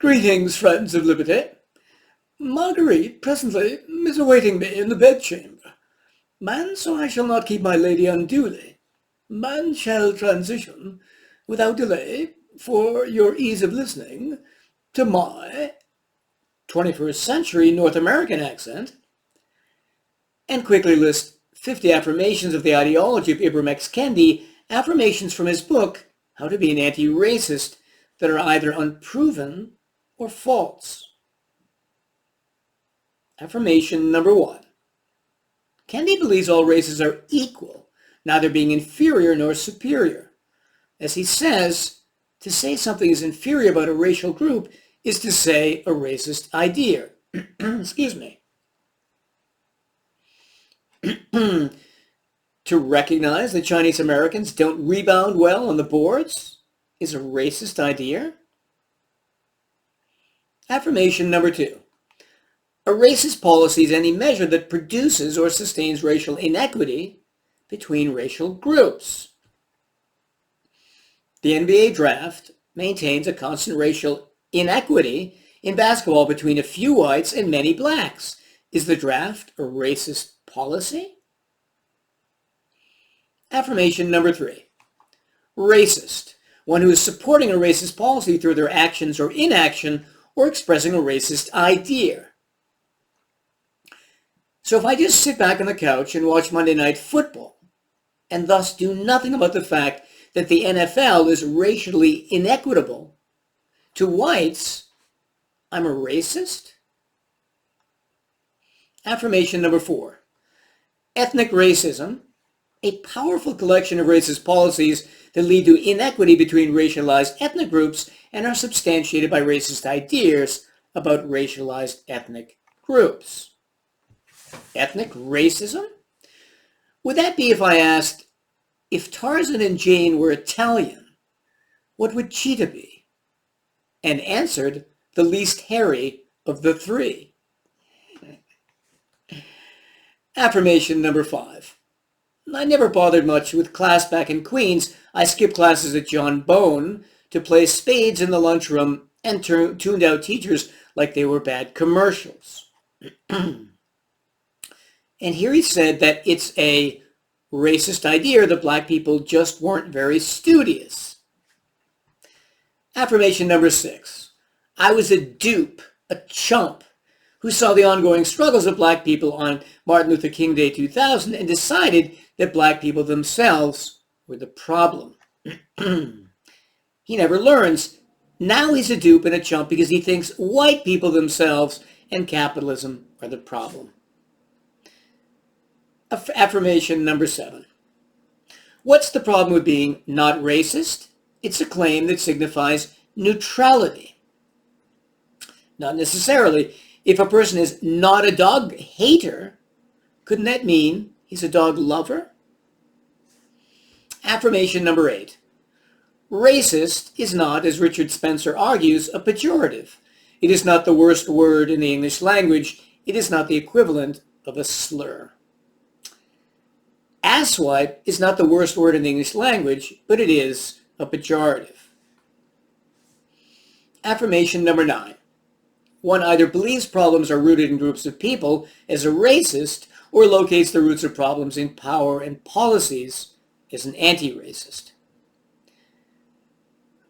Greetings, friends of liberty. Marguerite presently is awaiting me in the bedchamber. Man, so I shall not keep my lady unduly. Man shall transition, without delay, for your ease of listening, to my 21st century North American accent, and quickly list 50 affirmations of the ideology of Ibram X. Kendi, affirmations from his book, How to Be an Anti-Racist, that are either unproven or false. Affirmation number 1. Kendi believes all races are equal, neither being inferior nor superior. As he says, to say something is inferior about a racial group is to say a racist idea. Excuse me. To recognize that Chinese Americans don't rebound well on the boards is a racist idea. Affirmation number 2. A racist policy is any measure that produces or sustains racial inequity between racial groups. The NBA draft maintains a constant racial inequity in basketball between a few whites and many blacks. Is the draft a racist policy? Affirmation number 3. Racist. One who is supporting a racist policy through their actions or inaction or expressing a racist idea. So if I just sit back on the couch and watch Monday Night Football and thus do nothing about the fact that the NFL is racially inequitable to whites, I'm a racist? Affirmation number 4. Ethnic racism, a powerful collection of racist policies that lead to inequity between racialized ethnic groups and are substantiated by racist ideas about racialized ethnic groups. Ethnic racism? Would that be if I asked, if Tarzan and Jane were Italian, what would Cheetah be? And answered, the least hairy of the three. Affirmation number 5. I never bothered much with class back in Queens. I skipped classes at John Bone to play spades in the lunchroom and tuned out teachers like they were bad commercials. And here he said that it's a racist idea that black people just weren't very studious. Affirmation number 6. I was a dupe, a chump, who saw the ongoing struggles of black people on Martin Luther King Day 2000 and decided that black people themselves were the problem. He never learns. Now he's a dupe and a chump because he thinks white people themselves and capitalism are the problem. Affirmation number 7. What's the problem with being not racist? It's a claim that signifies neutrality. Not necessarily. If a person is not a dog hater, couldn't that mean he's a dog lover? Affirmation number 8. Racist is not, as Richard Spencer argues, a pejorative. It is not the worst word in the English language. It is not the equivalent of a slur. Asswipe is not the worst word in the English language, but it is a pejorative. Affirmation number 9. One either believes problems are rooted in groups of people as a racist or locates the roots of problems in power and policies as an anti-racist.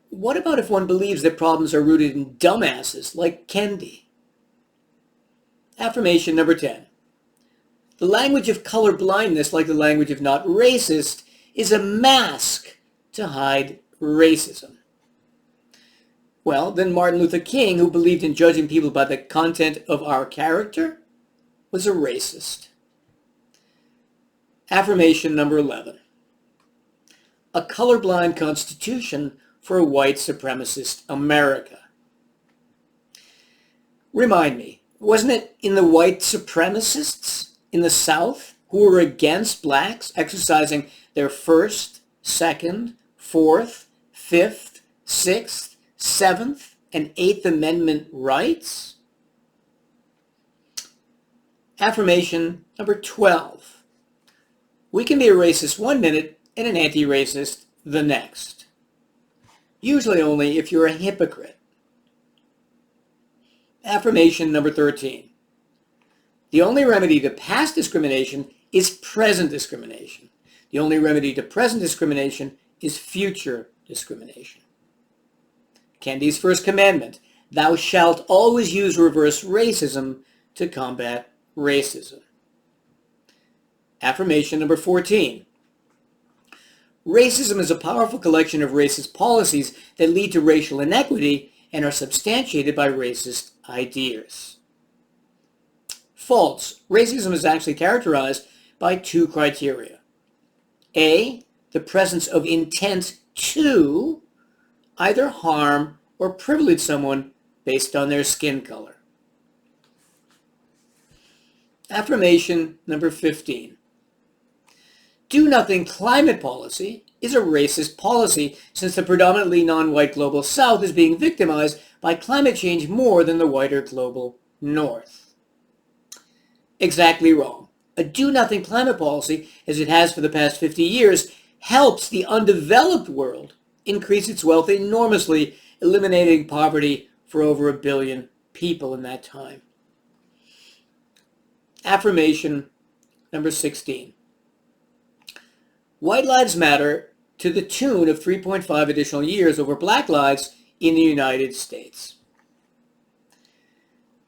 What about if one believes that problems are rooted in dumbasses like Kendi? Affirmation number 10. The language of color blindness, like the language of not racist, is a mask to hide racism. Well, then Martin Luther King, who believed in judging people by the content of our character, was a racist. Affirmation number 11. A colorblind constitution for a white supremacist America. Remind me, wasn't it in the white supremacists in the South who were against blacks exercising their First, Second, Fourth, Fifth, Sixth, Seventh, and Eighth Amendment rights? Affirmation number 12. We can be a racist one minute and an anti-racist the next. Usually only if you're a hypocrite. Affirmation number 13. The only remedy to past discrimination is present discrimination. The only remedy to present discrimination is future discrimination. Kendi's first commandment, thou shalt always use reverse racism to combat racism. Affirmation number 14. Racism is a powerful collection of racist policies that lead to racial inequity and are substantiated by racist ideas. False. Racism is actually characterized by two criteria. A, the presence of intent to either harm or privilege someone based on their skin color. Affirmation number 15. Do-nothing climate policy is a racist policy since the predominantly non-white global South is being victimized by climate change more than the whiter global North. Exactly wrong. A do-nothing climate policy, as it has for the past 50 years, helps the undeveloped world increase its wealth enormously, eliminating poverty for over 1 billion people in that time. Affirmation number 16. White lives matter to the tune of 3.5 additional years over black lives in the United States.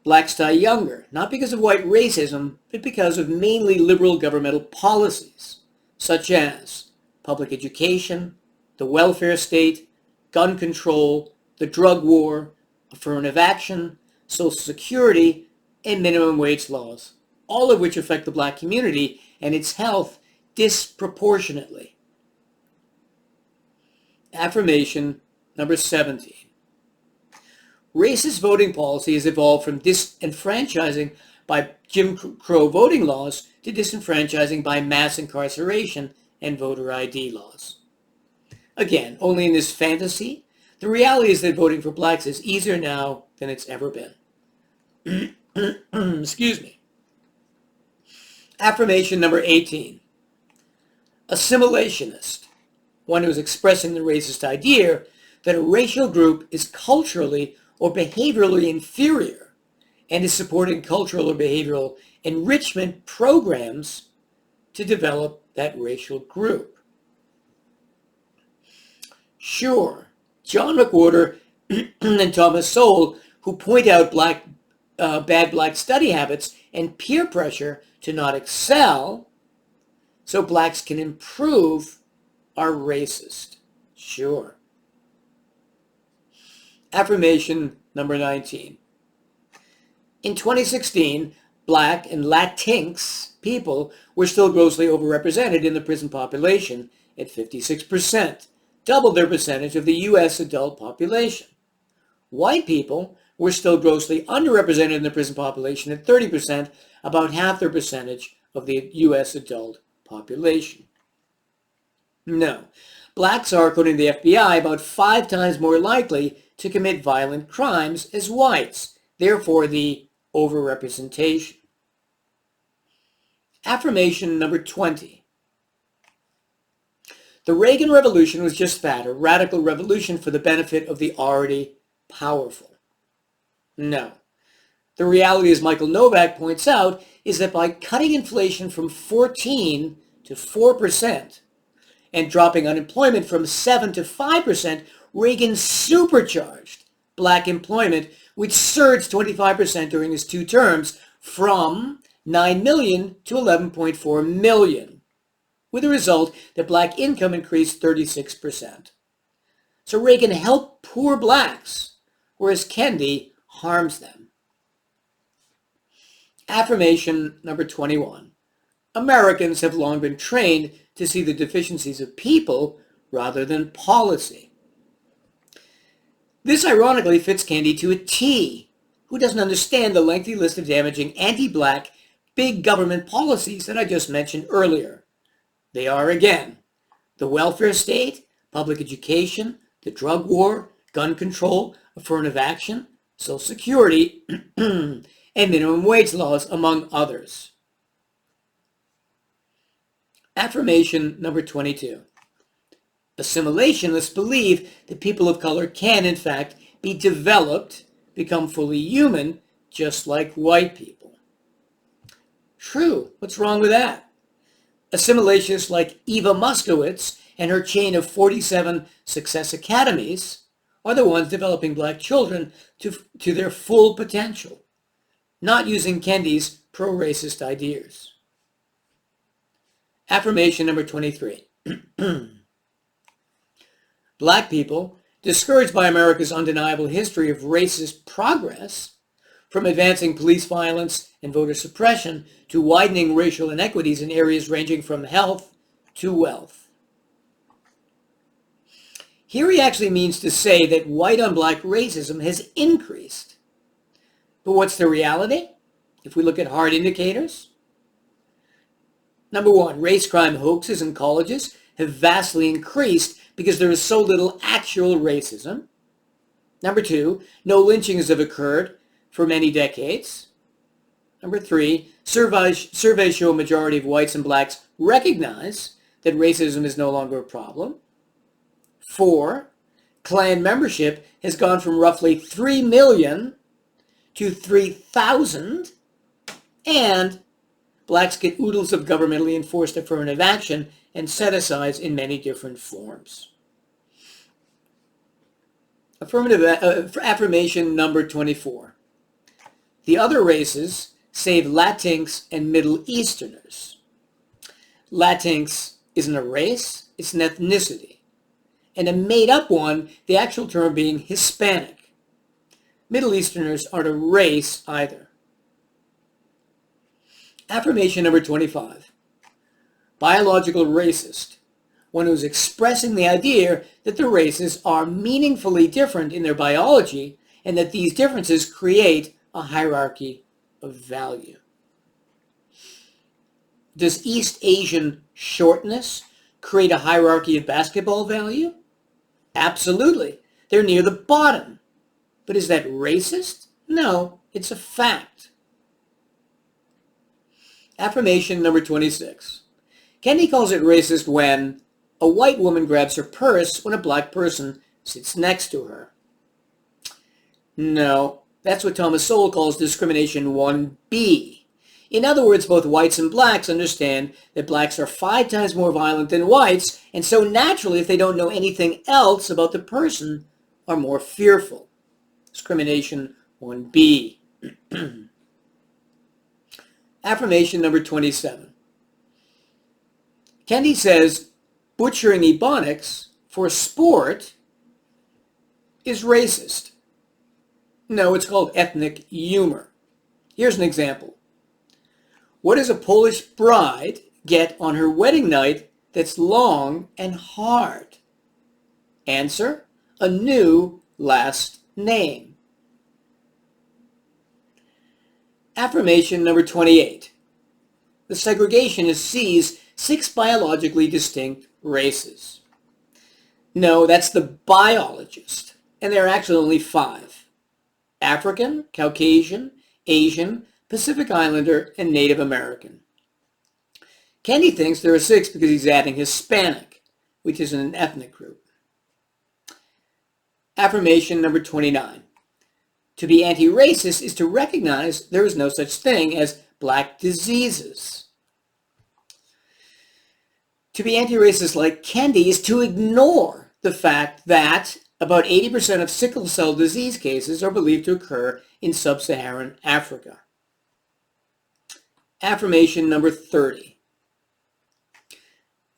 Blacks die younger, not because of white racism, but because of mainly liberal governmental policies, such as public education, the welfare state, gun control, the drug war, affirmative action, Social Security, and minimum wage laws, all of which affect the black community and its health disproportionately. Affirmation number 17. Racist voting policy has evolved from disenfranchising by Jim Crow voting laws to disenfranchising by mass incarceration and voter ID laws. Again, only in this fantasy. The reality is that voting for blacks is easier now than it's ever been. Excuse me. Affirmation number 18. Assimilationist, one who is expressing the racist idea that a racial group is culturally or behaviorally inferior and is supporting cultural or behavioral enrichment programs to develop that racial group. Sure, John McWhorter and Thomas Sowell, who point out bad black study habits and peer pressure to not excel so blacks can improve, are racist. Sure. Affirmation number 19. In 2016, black and Latinx people were still grossly overrepresented in the prison population at 56%, double their percentage of the U.S. adult population. White people were still grossly underrepresented in the prison population at 30%, about half their percentage of the U.S. adult population. No. Blacks are, according to the FBI, about 5 times more likely to commit violent crimes as whites, therefore the overrepresentation. Affirmation number 20. The Reagan Revolution was just that, a radical revolution for the benefit of the already powerful. No. The reality, as Michael Novak points out, is that by cutting inflation from 14 to 4% and dropping unemployment from 7 to 5%, Reagan supercharged black employment, which surged 25% during his 2 terms from 9 million to 11.4 million, with the result that black income increased 36%. So Reagan helped poor blacks, whereas Kendi harms them. Affirmation number 21. Americans have long been trained to see the deficiencies of people rather than policy. This ironically fits Kendi to a T, who doesn't understand the lengthy list of damaging anti-black big government policies that I just mentioned earlier. They are, again, the welfare state, public education, the drug war, gun control, affirmative action, Social Security, and minimum wage laws, among others. Affirmation number 22. Assimilationists believe that people of color can, in fact, be developed, become fully human, just like white people. True. What's wrong with that? Assimilationists like Eva Moskowitz and her chain of 47 Success Academies are the ones developing black children to their full potential, not using Kendi's pro-racist ideas. Affirmation number 23. Black people, discouraged by America's undeniable history of racist progress, from advancing police violence and voter suppression to widening racial inequities in areas ranging from health to wealth. Here he actually means to say that white on black racism has increased. But what's the reality? If we look at hard indicators. Number one, race crime hoaxes in colleges have vastly increased because there is so little actual racism. Number two, no lynchings have occurred for many decades. Number three, surveys show a majority of whites and blacks recognize that racism is no longer a problem. 4, Klan membership has gone from roughly 3 million to 3,000, and blacks get oodles of governmentally enforced affirmative action and set-asides in many different forms. Affirmation number 24. The other races, save Latinx and Middle Easterners. Latinx isn't a race, it's an ethnicity. And a made-up one, the actual term being Hispanic. Middle Easterners aren't a race either. Affirmation number 25. Biological racist. One who's expressing the idea that the races are meaningfully different in their biology and that these differences create a hierarchy of value. Does East Asian shortness create a hierarchy of basketball value? Absolutely. They're near the bottom. But is that racist? No, it's a fact. Affirmation number 26. Kendi calls it racist when a white woman grabs her purse when a black person sits next to her. No, that's what Thomas Sowell calls discrimination 1B. In other words, both whites and blacks understand that blacks are 5 times more violent than whites, and so naturally, if they don't know anything else about the person, are more fearful. Discrimination 1B. Affirmation number 27. Kendi says butchering Ebonics for sport is racist. No, it's called ethnic humor. Here's an example. What does a Polish bride get on her wedding night that's long and hard? Answer, a new last name. Affirmation number 28. The segregationist sees 6 biologically distinct races. No, that's the biologist, and there are actually only 5. African, Caucasian, Asian, Pacific Islander, and Native American. Kendi thinks there are 6 because he's adding Hispanic, which is an ethnic group. Affirmation number 29. To be anti-racist is to recognize there is no such thing as black diseases. To be anti-racist like Kendi is to ignore the fact that about 80% of sickle cell disease cases are believed to occur in sub-Saharan Africa. Affirmation number 30.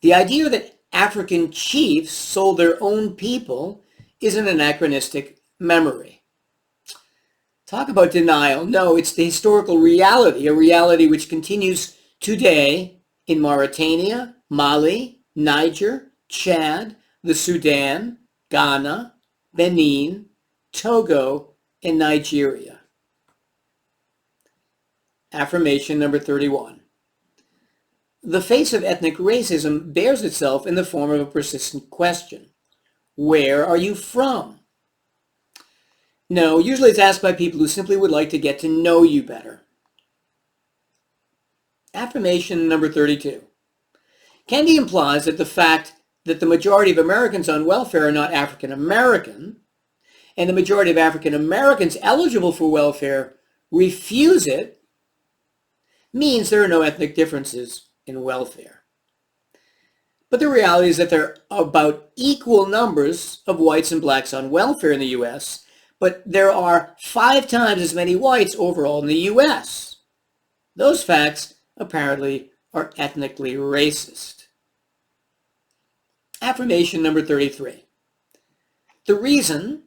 The idea that African chiefs sold their own people is an anachronistic memory. Talk about denial. No, it's the historical reality, a reality which continues today in Mauritania, Mali, Niger, Chad, the Sudan, Ghana, Benin, Togo, and Nigeria. Affirmation number 31. The face of ethnic racism bears itself in the form of a persistent question. Where are you from? No, usually it's asked by people who simply would like to get to know you better. Affirmation number 32. Kendi implies that the fact that the majority of Americans on welfare are not African American, and the majority of African Americans eligible for welfare refuse it means there are no ethnic differences in welfare. But the reality is that there are about equal numbers of whites and blacks on welfare in the U.S., but there are 5 times as many whites overall in the U.S. Those facts apparently are ethnically racist. Affirmation number 33. The reason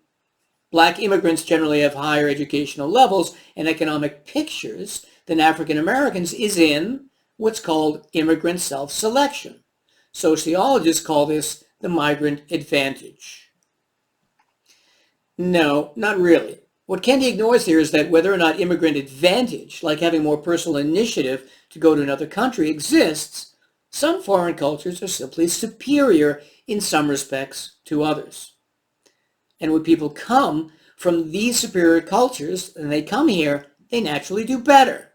black immigrants generally have higher educational levels and economic pictures than African Americans is in what's called immigrant self-selection. Sociologists call this the migrant advantage. No, not really. What Kendi ignores here is that whether or not immigrant advantage, like having more personal initiative to go to another country, exists, some foreign cultures are simply superior in some respects to others. And when people come from these superior cultures and they come here, they naturally do better.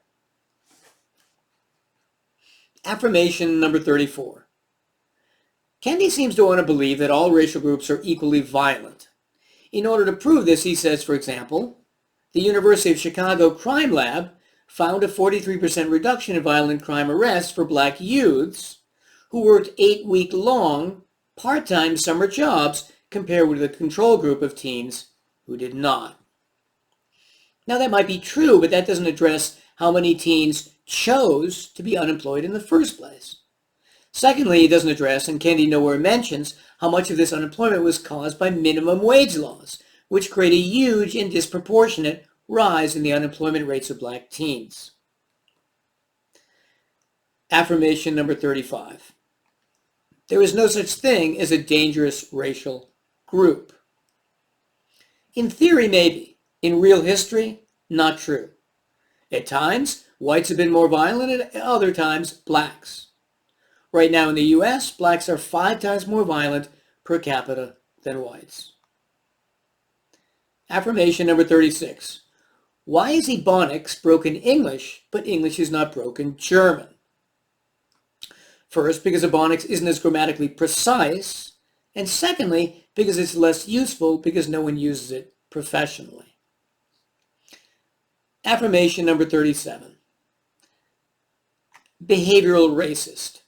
Affirmation number 34. Kendi seems to want to believe that all racial groups are equally violent. In order to prove this, he says, for example, the University of Chicago Crime Lab found a 43% reduction in violent crime arrests for black youths who worked 8-week-long part-time summer jobs compared with a control group of teens who did not. Now that might be true, but that doesn't address how many teens chose to be unemployed in the first place. Secondly, it doesn't address, and Kendi nowhere mentions, how much of this unemployment was caused by minimum wage laws, which create a huge and disproportionate rise in the unemployment rates of black teens. Affirmation number 35. There is no such thing as a dangerous racial group. In theory, maybe. In real history, not true. At times, whites have been more violent, and at other times, blacks. Right now in the U.S., blacks are 5 times more violent per capita than whites. Affirmation number 36. Why is Ebonics broken English, but English is not broken German? First, because Ebonics isn't as grammatically precise, and secondly, because it's less useful because no one uses it professionally. Affirmation number 37. Behavioral racist.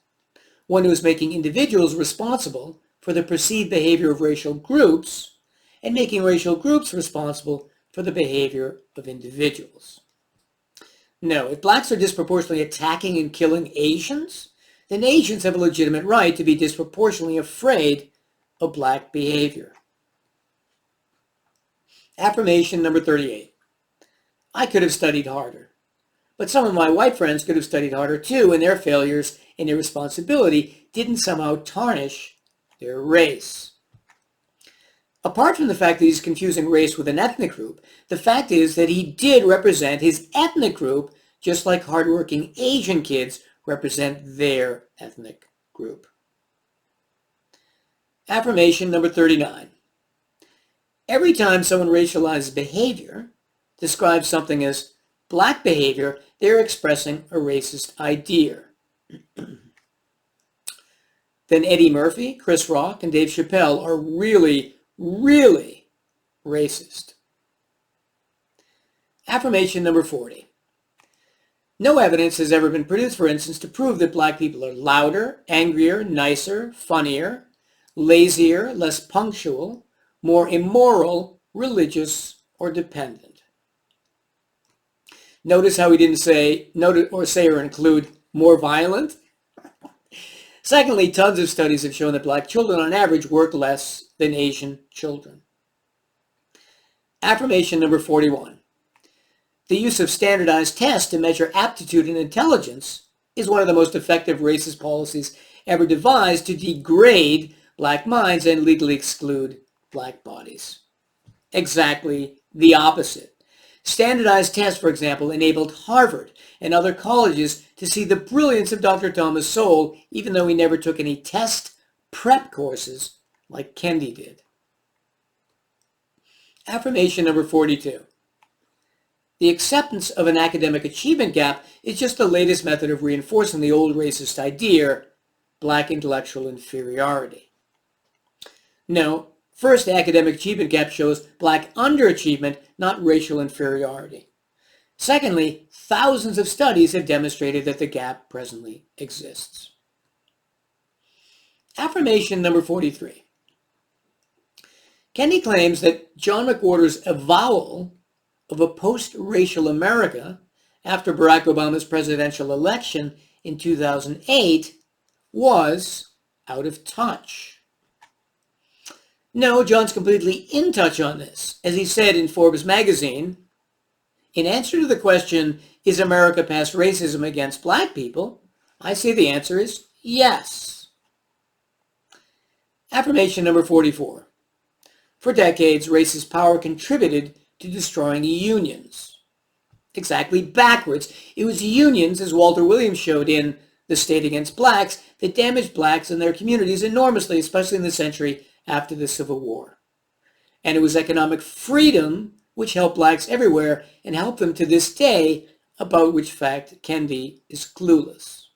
One who is making individuals responsible for the perceived behavior of racial groups and making racial groups responsible for the behavior of individuals. No, if blacks are disproportionately attacking and killing Asians, then Asians have a legitimate right to be disproportionately afraid of black behavior. Affirmation number 38. I could have studied harder, but some of my white friends could have studied harder too, and their failures and irresponsibility didn't somehow tarnish their race. Apart from the fact that he's confusing race with an ethnic group, the fact is that he did represent his ethnic group just like hardworking Asian kids represent their ethnic group. Affirmation number 39. Every time someone racializes behavior, describes something as black behavior, they're expressing a racist idea. Then Eddie Murphy, Chris Rock, and Dave Chappelle are really, really racist. Affirmation number 40. No evidence has ever been produced, for instance, to prove that black people are louder, angrier, nicer, funnier, lazier, less punctual, more immoral, religious, or dependent. Notice how he didn't say or include more violent. Secondly, tons of studies have shown that black children on average work less than Asian children. Affirmation number 41. The use of standardized tests to measure aptitude and intelligence is one of the most effective racist policies ever devised to degrade black minds and legally exclude black bodies. Exactly the opposite. Standardized tests, for example, enabled Harvard and other colleges to see the brilliance of Dr. Thomas Sowell, even though he never took any test prep courses like Kendi did. Affirmation number 42. The acceptance of an academic achievement gap is just the latest method of reinforcing the old racist idea, black intellectual inferiority. No, first, the academic achievement gap shows black underachievement, not racial inferiority. Secondly, thousands of studies have demonstrated that the gap presently exists. Affirmation number 43. Kendi claims that John McWhorter's avowal of a post-racial America after Barack Obama's presidential election in 2008 was out of touch. No, John's completely in touch on this. As he said in Forbes magazine, in answer to the question, is America past racism against black people? I say the answer is yes. Affirmation number 44. For decades, racist power contributed to destroying unions. Exactly backwards. It was unions, as Walter Williams showed in The State Against Blacks, that damaged blacks and their communities enormously, especially in the century after the Civil War. And it was economic freedom which helped blacks everywhere and helped them to this day, about which fact Kendi is clueless.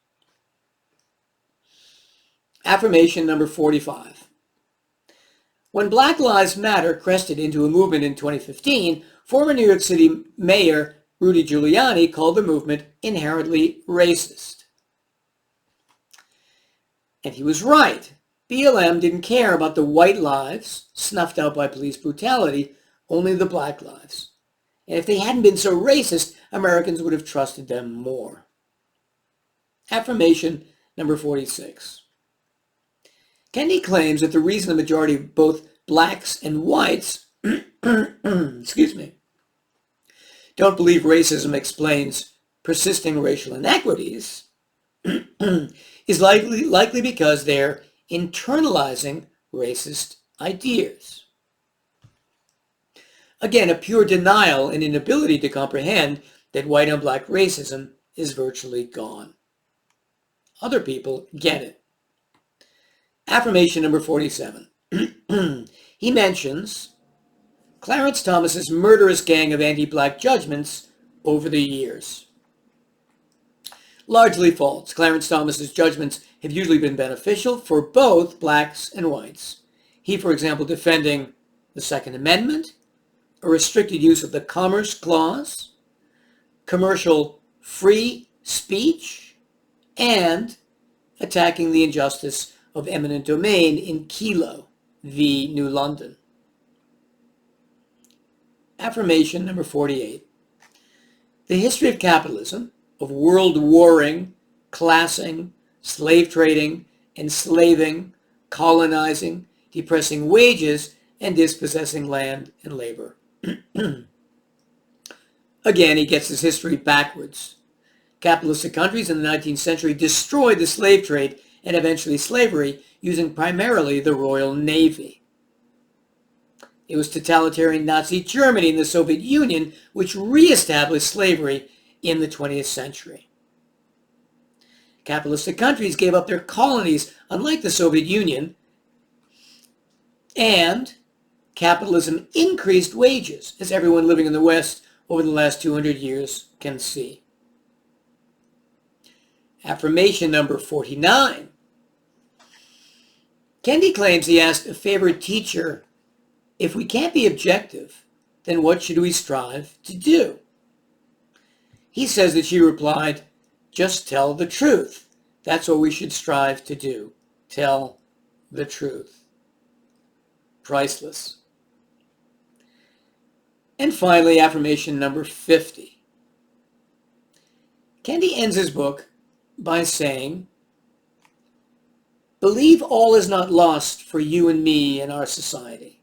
Affirmation number 45. When Black Lives Matter crested into a movement in 2015, former New York City Mayor Rudy Giuliani called the movement inherently racist. And he was right. BLM didn't care about the white lives snuffed out by police brutality, only the black lives. And if they hadn't been so racist, Americans would have trusted them more. Affirmation number 46. Kendi claims that the reason the majority of both blacks and whites excuse me, don't believe racism explains persisting racial inequities is likely because they're internalizing racist ideas. Again, a pure denial and inability to comprehend that white on black racism is virtually gone. Other people get it. Affirmation number 47. He mentions Clarence Thomas's murderous gang of anti-black judgments over the years. Largely false. Clarence Thomas's judgments have usually been beneficial for both blacks and whites. He, for example, defending the Second Amendment, a restricted use of the Commerce Clause, commercial free speech, and attacking the injustice of eminent domain in Kelo v. New London. Affirmation number 48. The history of capitalism, of world warring, classing, slave trading, enslaving, colonizing, depressing wages, and dispossessing land and labor. Again, he gets his history backwards. Capitalistic countries in the 19th century destroyed the slave trade and eventually slavery using primarily the Royal Navy. It was totalitarian Nazi Germany and the Soviet Union which reestablished slavery in the 20th century. Capitalistic countries gave up their colonies, unlike the Soviet Union, and capitalism increased wages, as everyone living in the West over the last 200 years can see. Affirmation number 49. Kendi claims he asked a favorite teacher, if we can't be objective, then what should we strive to do? He says that she replied, just tell the truth. That's what we should strive to do. Tell the truth. Priceless. And finally, affirmation number 50. Kendi ends his book by saying, believe all is not lost for you and me and our society.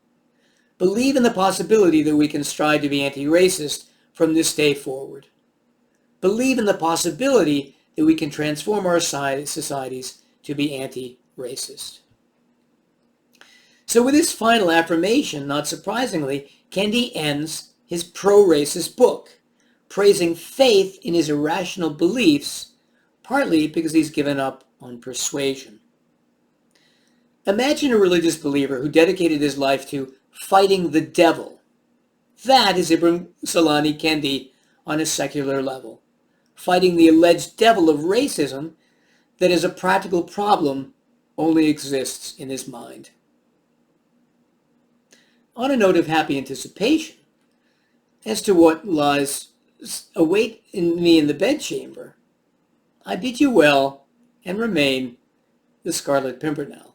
Believe in the possibility that we can strive to be anti-racist from this day forward. Believe in the possibility that we can transform our societies to be anti-racist. So with this final affirmation, not surprisingly, Kendi ends his pro-racist book, praising faith in his irrational beliefs, partly because he's given up on persuasion. Imagine a religious believer who dedicated his life to fighting the devil. That is Ibram Salani Kendi on a secular level, fighting the alleged devil of racism that as a practical problem only exists in his mind. On a note of happy anticipation as to what lies await me in the bedchamber, I bid you well, and remain the Scarlet Pimpernel.